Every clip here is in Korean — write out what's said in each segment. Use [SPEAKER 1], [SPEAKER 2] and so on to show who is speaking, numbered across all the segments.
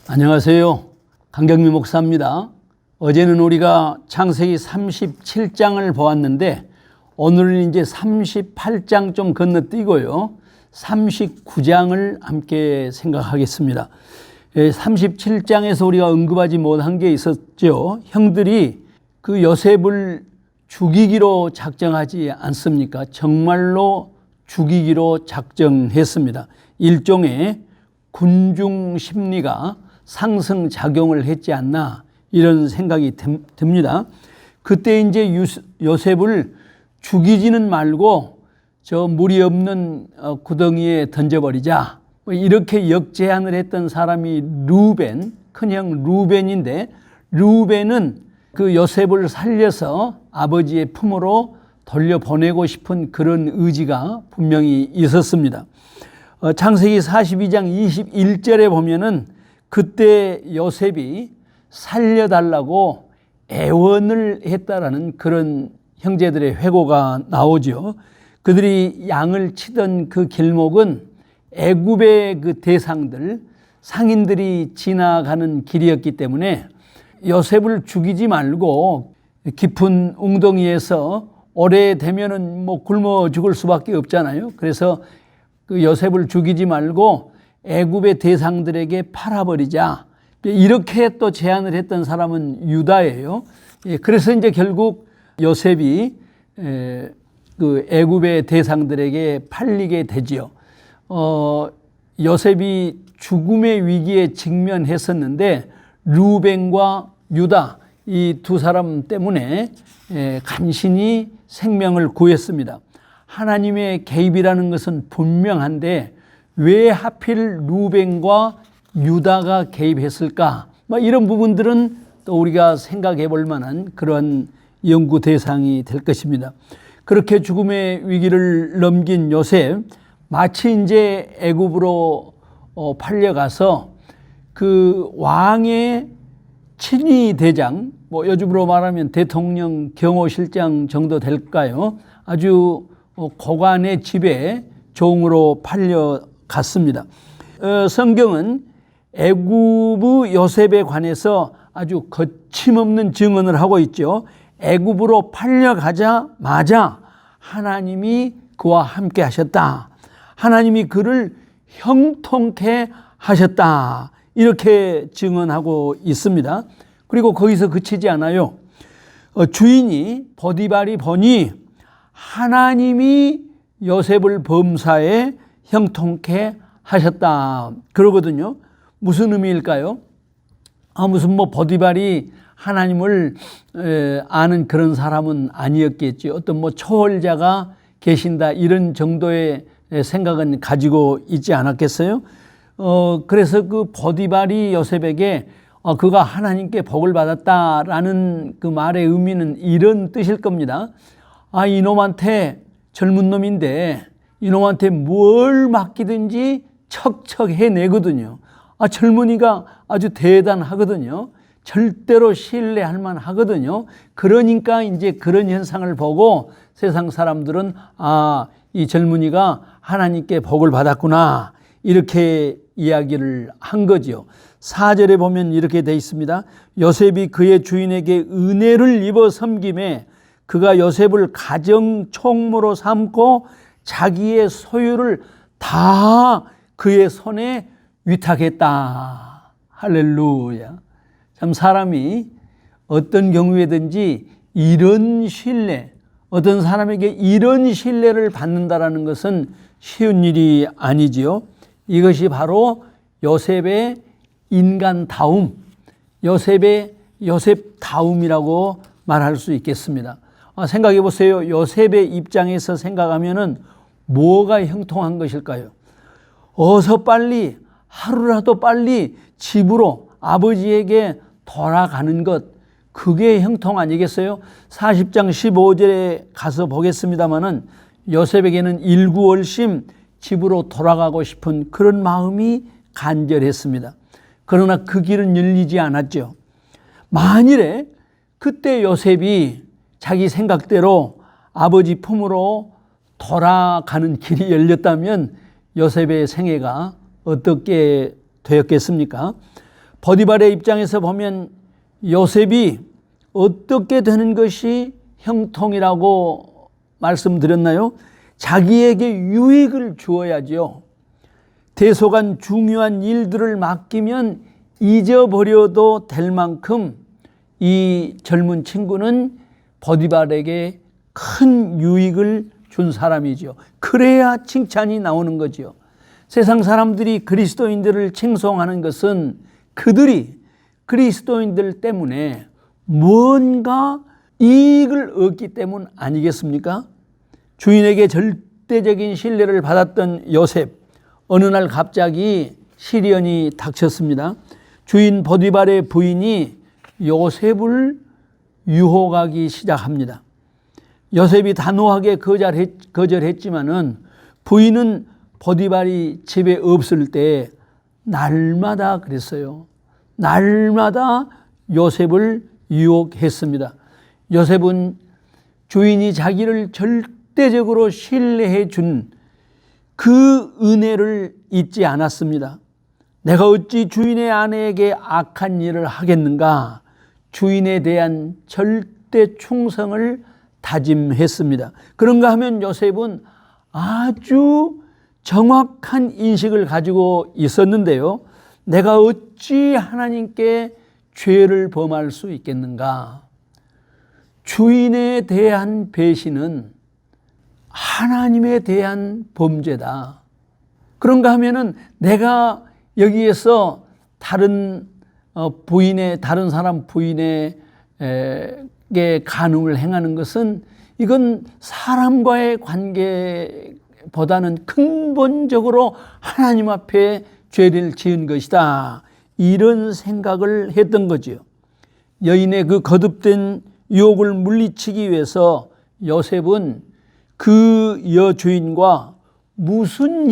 [SPEAKER 1] 안녕하세요. 강경미 목사입니다. 어제는 우리가 창세기 37장을 보았는데 오늘은 이제 38장 좀 건너뛰고요. 39장을 함께 생각하겠습니다. 37장에서 우리가 언급하지 못한 게 있었죠. 형들이 그 요셉을 죽이기로 작정하지 않습니까? 정말로 죽이기로 작정했습니다. 일종의 군중 심리가 상승작용을 했지 않나 이런 생각이 듭니다. 그때 이제 요셉을 죽이지는 말고 저 물이 없는 구덩이에 던져버리자 이렇게 역제안을 했던 사람이 루벤, 큰형 루벤인데 루벤은 그 요셉을 살려서 아버지의 품으로 돌려보내고 싶은 그런 의지가 분명히 있었습니다. 창세기 42장 21절에 보면은 그때 요셉이 살려달라고 애원을 했다라는 그런 형제들의 회고가 나오죠. 그들이 양을 치던 그 길목은 애굽의 그 대상들, 상인들이 지나가는 길이었기 때문에 요셉을 죽이지 말고 깊은 웅덩이에서 오래되면은 뭐 굶어 죽을 수밖에 없잖아요. 그래서 그 요셉을 죽이지 말고 애굽의 대상들에게 팔아버리자. 이렇게 또 제안을 했던 사람은 유다예요. 그래서 이제 결국 요셉이 그 애굽의 대상들에게 팔리게 되지요. 요셉이 죽음의 위기에 직면했었는데 루벤과 유다 이 두 사람 때문에 간신히 생명을 구했습니다. 하나님의 개입이라는 것은 분명한데 왜 하필 루벤과 유다가 개입했을까? 이런 부분들은 또 우리가 생각해 볼 만한 그런 연구 대상이 될 것입니다. 그렇게 죽음의 위기를 넘긴 요셉, 마치 이제 애굽으로 팔려가서 그 왕의 친위 대장, 요즘으로 말하면 대통령 경호실장 정도 될까요? 아주 고관의 집에 종으로 팔려갔습니다. 성경은 애굽의 요셉에 관해서 아주 거침없는 증언을 하고 있죠. 애굽으로 팔려가자마자 하나님이 그와 함께 하셨다. 하나님이 그를 형통케 하셨다. 이렇게 증언하고 있습니다. 그리고 거기서 그치지 않아요. 주인이 보디발이 보니 하나님이 요셉을 범사에 형통케 하셨다. 그러거든요. 무슨 의미일까요? 무슨 보디발이 하나님을 아는 그런 사람은 아니었겠지. 어떤 초월자가 계신다 이런 정도의 생각은 가지고 있지 않았겠어요? 그래서 그 보디발이 요셉에게 그가 하나님께 복을 받았다라는 그 말의 의미는 이런 뜻일 겁니다. 이놈한테 젊은 놈인데 이놈한테 뭘 맡기든지 척척 해내거든요. 젊은이가 아주 대단하거든요. 절대로 신뢰할 만하거든요. 그러니까 이제 그런 현상을 보고 세상 사람들은 이 젊은이가 하나님께 복을 받았구나 이렇게 이야기를 한 거죠. 4절에 보면 이렇게 돼 있습니다. 요셉이 그의 주인에게 은혜를 입어 섬김에 그가 요셉을 가정 총무로 삼고 자기의 소유를 다 그의 손에 위탁했다. 할렐루야. 참 사람이 어떤 경우에든지 이런 신뢰, 어떤 사람에게 이런 신뢰를 받는다라는 것은 쉬운 일이 아니지요. 이것이 바로 요셉의 인간다움, 요셉다움이라고 말할 수 있겠습니다. 생각해 보세요. 요셉의 입장에서 생각하면은 뭐가 형통한 것일까요? 어서 빨리 하루라도 빨리 집으로 아버지에게 돌아가는 것, 그게 형통 아니겠어요? 40장 15절에 가서 보겠습니다마는 요셉에게는 일구월심 집으로 돌아가고 싶은 그런 마음이 간절했습니다. 그러나 그 길은 열리지 않았죠. 만일에 그때 요셉이 자기 생각대로 아버지 품으로 돌아가는 길이 열렸다면 요셉의 생애가 어떻게 되었겠습니까? 보디발의 입장에서 보면 요셉이 어떻게 되는 것이 형통이라고 말씀드렸나요? 자기에게 유익을 주어야죠. 대소간 중요한 일들을 맡기면 잊어버려도 될 만큼 이 젊은 친구는 보디발에게 큰 유익을 준 사람이죠. 그래야 칭찬이 나오는 거죠. 세상 사람들이 그리스도인들을 칭송하는 것은 그들이 그리스도인들 때문에 뭔가 이익을 얻기 때문 아니겠습니까? 주인에게 절대적인 신뢰를 받았던 요셉, 어느 날 갑자기 시련이 닥쳤습니다. 주인 보디발의 부인이 요셉을 유혹하기 시작합니다. 요셉이 단호하게 거절했지만은 부인은 보디발이 집에 없을 때 날마다 그랬어요. 날마다 요셉을 유혹했습니다. 요셉은 주인이 자기를 절대적으로 신뢰해 준 그 은혜를 잊지 않았습니다. 내가 어찌 주인의 아내에게 악한 일을 하겠는가? 주인에 대한 절대 충성을 다짐했습니다. 그런가 하면 요셉은 아주 정확한 인식을 가지고 있었는데요. 내가 어찌 하나님께 죄를 범할 수 있겠는가? 주인에 대한 배신은 하나님에 대한 범죄다. 그런가 하면은 내가 여기에서 다른 사람 부인에게 간음을 행하는 것은 이건 사람과의 관계보다는 근본적으로 하나님 앞에 죄를 지은 것이다. 이런 생각을 했던 거지요. 여인의 그 거듭된 유혹을 물리치기 위해서 요셉은 그 여주인과 무슨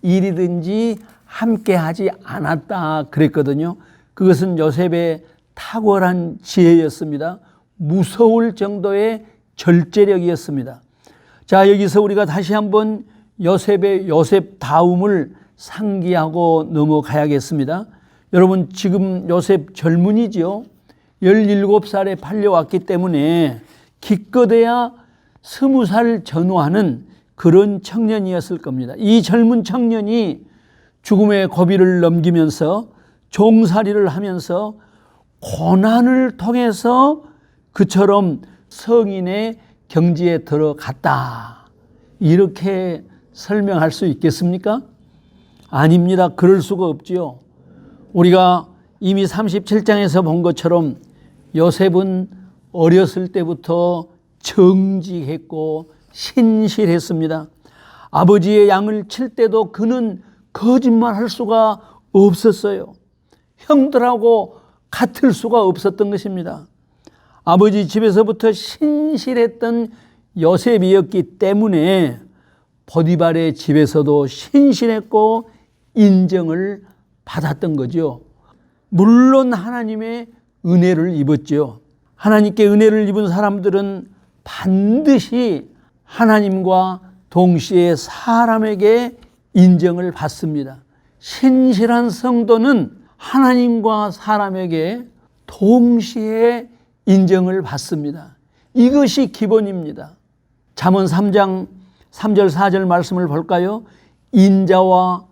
[SPEAKER 1] 일이든지 함께하지 않았다 그랬거든요. 그것은 요셉의 탁월한 지혜였습니다. 무서울 정도의 절제력이었습니다. 자, 여기서 우리가 다시 한번 요셉의 요셉다움을 상기하고 넘어가야겠습니다. 여러분, 지금 요셉 젊은이죠. 17살에 팔려왔기 때문에 기껏해야 20살 전후하는 그런 청년이었을 겁니다. 이 젊은 청년이 죽음의 고비를 넘기면서 종살이를 하면서 고난을 통해서 그처럼 성인의 경지에 들어갔다. 이렇게 설명할 수 있겠습니까? 아닙니다. 그럴 수가 없지요. 우리가 이미 37장에서 본 것처럼 요셉은 어렸을 때부터 정직했고 신실했습니다. 아버지의 양을 칠 때도 그는 거짓말할 수가 없었어요. 형들하고 같을 수가 없었던 것입니다. 아버지 집에서부터 신실했던 요셉이었기 때문에 보디발의 집에서도 신실했고 인정을 받았던 거죠. 물론 하나님의 은혜를 입었죠. 하나님께 은혜를 입은 사람들은 반드시 하나님과 동시에 사람에게 인정을 받습니다. 신실한 성도는 하나님과 사람에게 동시에 인정을 받습니다. 이것이 기본입니다. 잠언 3장 3절 4절 말씀을 볼까요? 인자와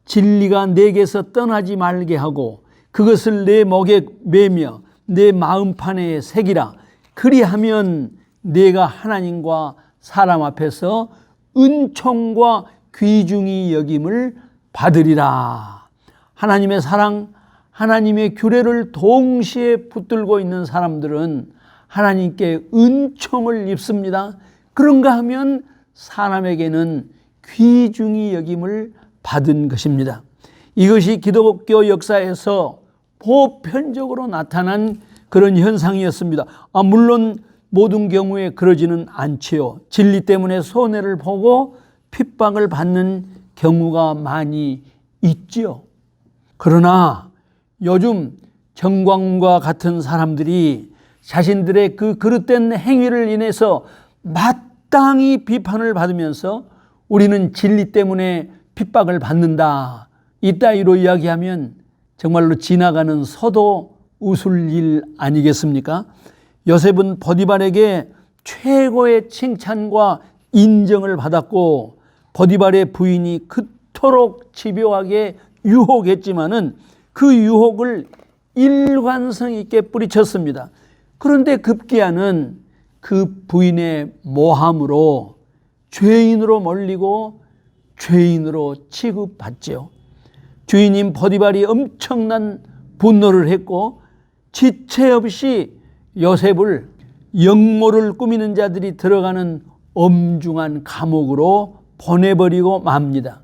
[SPEAKER 1] 진리가 내게서 떠나지 말게 하고 그것을 내 목에 매며 내 마음판에 새기라. 그리하면 내가 하나님과 사람 앞에서 은총과 귀중히 여김을 받으리라. 하나님의 사랑, 하나님의 규례를 동시에 붙들고 있는 사람들은 하나님께 은총을 입습니다. 그런가 하면 사람에게는 귀중히 여김을 받은 것입니다. 이것이 기독교 역사에서 보편적으로 나타난 그런 현상이었습니다. 물론 모든 경우에 그러지는 않지요. 진리 때문에 손해를 보고 핍박을 받는 경우가 많이 있지요. 그러나 요즘 정광훈과 같은 사람들이 자신들의 그 그릇된 행위를 인해서 마땅히 비판을 받으면서 우리는 진리 때문에 핍박을 받는다. 이따위로 이야기하면 정말로 지나가는 서도 웃을 일 아니겠습니까? 요셉은 보디발에게 최고의 칭찬과 인정을 받았고 보디발의 부인이 그토록 집요하게 유혹했지만은 그 유혹을 일관성 있게 뿌리쳤습니다. 그런데 급기야는 그 부인의 모함으로 죄인으로 몰리고 죄인으로 취급받죠. 주인인 보디발이 엄청난 분노를 했고 지체 없이 요셉을 영모를 꾸미는 자들이 들어가는 엄중한 감옥으로 보내버리고 맙니다.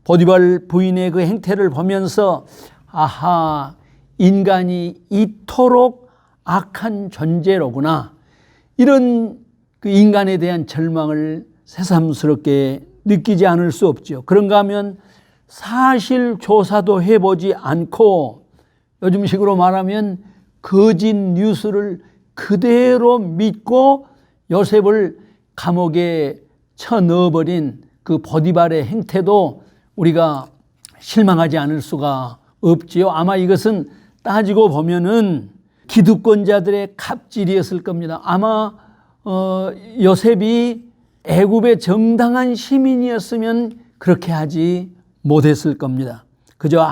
[SPEAKER 1] 보디발 부인의 그 행태를 보면서 아하, 인간이 이토록 악한 존재로구나. 이런 그 인간에 대한 절망을 새삼스럽게 느끼지 않을 수 없죠. 그런가 하면 사실 조사도 해보지 않고 요즘식으로 말하면 거짓 뉴스를 그대로 믿고 요셉을 감옥에 쳐넣어버린 그 보디발의 행태도 우리가 실망하지 않을 수가 없지요. 아마 이것은 따지고 보면은 기득권자들의 갑질이었을 겁니다. 아마 요셉이 애굽의 정당한 시민이었으면 그렇게 하지 못했을 겁니다. 그저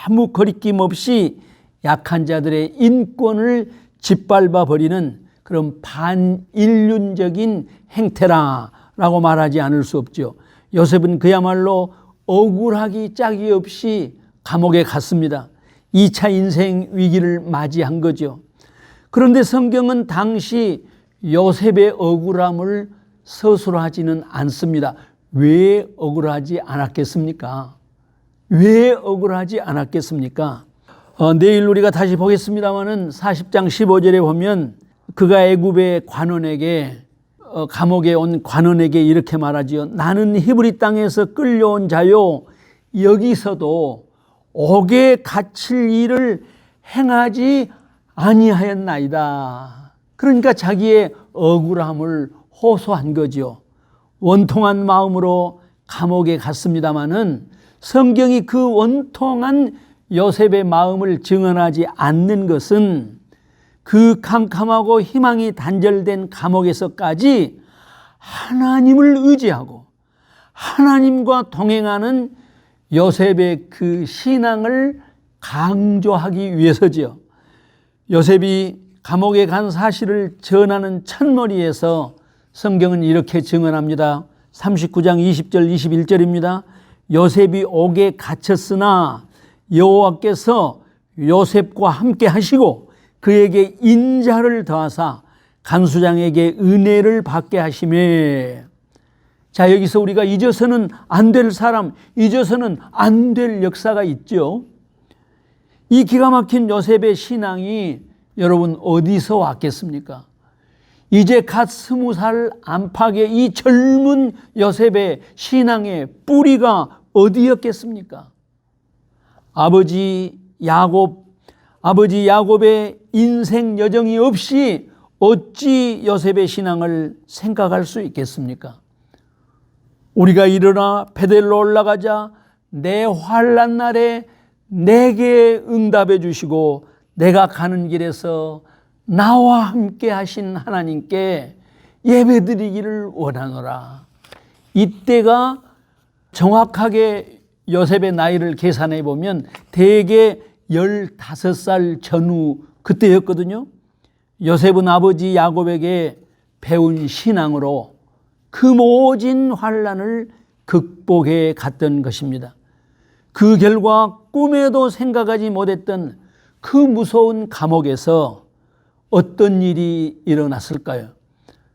[SPEAKER 1] 아무 거리낌 없이 약한 자들의 인권을 짓밟아 버리는 그런 반인륜적인 행태라고 말하지 않을 수 없죠. 요셉은 그야말로 억울하기 짝이 없이 감옥에 갔습니다. 2차 인생 위기를 맞이한 거죠. 그런데 성경은 당시 요셉의 억울함을 서술하지는 않습니다. 왜 억울하지 않았겠습니까? 왜 억울하지 않았겠습니까? 내일 우리가 다시 보겠습니다마는 40장 15절에 보면 그가 애굽의 관원에게 감옥에 온 관원에게 이렇게 말하지요. 나는 히브리 땅에서 끌려온 자요. 여기서도 옥에 갇힐 일을 행하지 아니하였나이다. 그러니까 자기의 억울함을 호소한 거죠. 원통한 마음으로 감옥에 갔습니다마는 성경이 그 원통한 요셉의 마음을 증언하지 않는 것은 그 캄캄하고 희망이 단절된 감옥에서까지 하나님을 의지하고 하나님과 동행하는 요셉의 그 신앙을 강조하기 위해서지요. 요셉이 감옥에 간 사실을 전하는 첫머리에서 성경은 이렇게 증언합니다. 39장 20절 21절입니다. 요셉이 옥에 갇혔으나 여호와께서 요셉과 함께 하시고 그에게 인자를 더하사 간수장에게 은혜를 받게 하시매. 자, 여기서 우리가 잊어서는 안 될 사람, 잊어서는 안 될 역사가 있죠. 이 기가 막힌 요셉의 신앙이 여러분 어디서 왔겠습니까? 이제 갓 20살 안팎의 이 젊은 요셉의 신앙의 뿌리가 어디였겠습니까? 아버지 야곱의 인생 여정이 없이 어찌 요셉의 신앙을 생각할 수 있겠습니까? 우리가 일어나 베델로 올라가자 내 환난 날에 내게 응답해 주시고 내가 가는 길에서 나와 함께 하신 하나님께 예배드리기를 원하노라. 이때가 정확하게 요셉의 나이를 계산해 보면 대개 15살 전후 그때였거든요. 요셉은 아버지 야곱에게 배운 신앙으로 그 모진 환난을 극복해 갔던 것입니다. 그 결과 꿈에도 생각하지 못했던 그 무서운 감옥에서 어떤 일이 일어났을까요?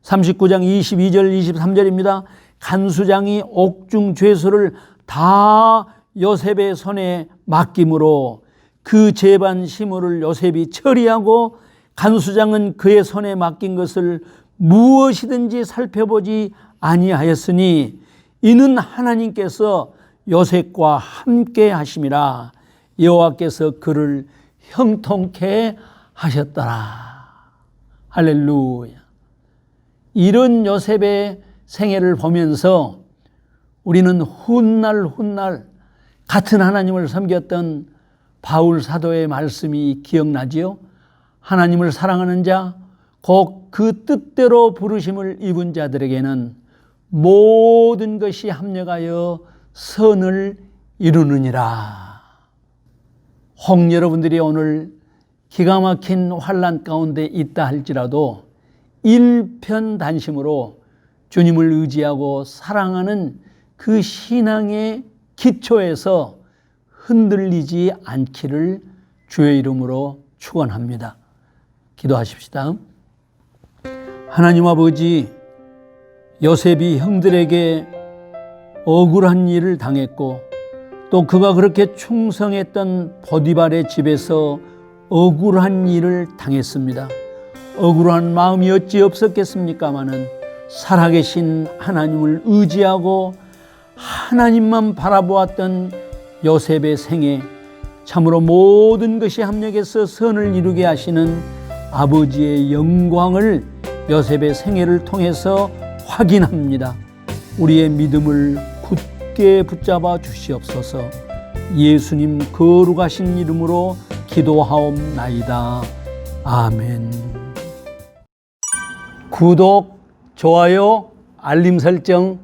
[SPEAKER 1] 39장 22절 23절입니다. 간수장이 옥중 죄수를 다 요셉의 손에 맡김으로 그 재반 시물을 요셉이 처리하고 간수장은 그의 손에 맡긴 것을 무엇이든지 살펴보지 아니하였으니 이는 하나님께서 요셉과 함께 하심이라. 여호와께서 그를 형통케 하셨더라. 할렐루야. 이런 요셉의 생애를 보면서 우리는 훗날 같은 하나님을 섬겼던 바울 사도의 말씀이 기억나지요? 하나님을 사랑하는 자, 곧 그 뜻대로 부르심을 입은 자들에게는 모든 것이 합력하여 선을 이루느니라. 혹 여러분들이 오늘 기가 막힌 환난 가운데 있다 할지라도 일편단심으로 주님을 의지하고 사랑하는 그 신앙의 기초에서 흔들리지 않기를 주의 이름으로 축원합니다. 기도하십시다. 하나님 아버지, 요셉이 형들에게 억울한 일을 당했고 또 그가 그렇게 충성했던 보디발의 집에서 억울한 일을 당했습니다. 억울한 마음이 어찌 없었겠습니까마는 살아계신 하나님을 의지하고 하나님만 바라보았던 요셉의 생에 참으로 모든 것이 합력해서 선을 이루게 하시는 아버지의 영광을 요셉의 생애를 통해서 확인합니다. 우리의 믿음을 굳게 붙잡아 주시옵소서. 예수님 거룩하신 이름으로 기도하옵나이다. 아멘. 구독, 좋아요, 알림 설정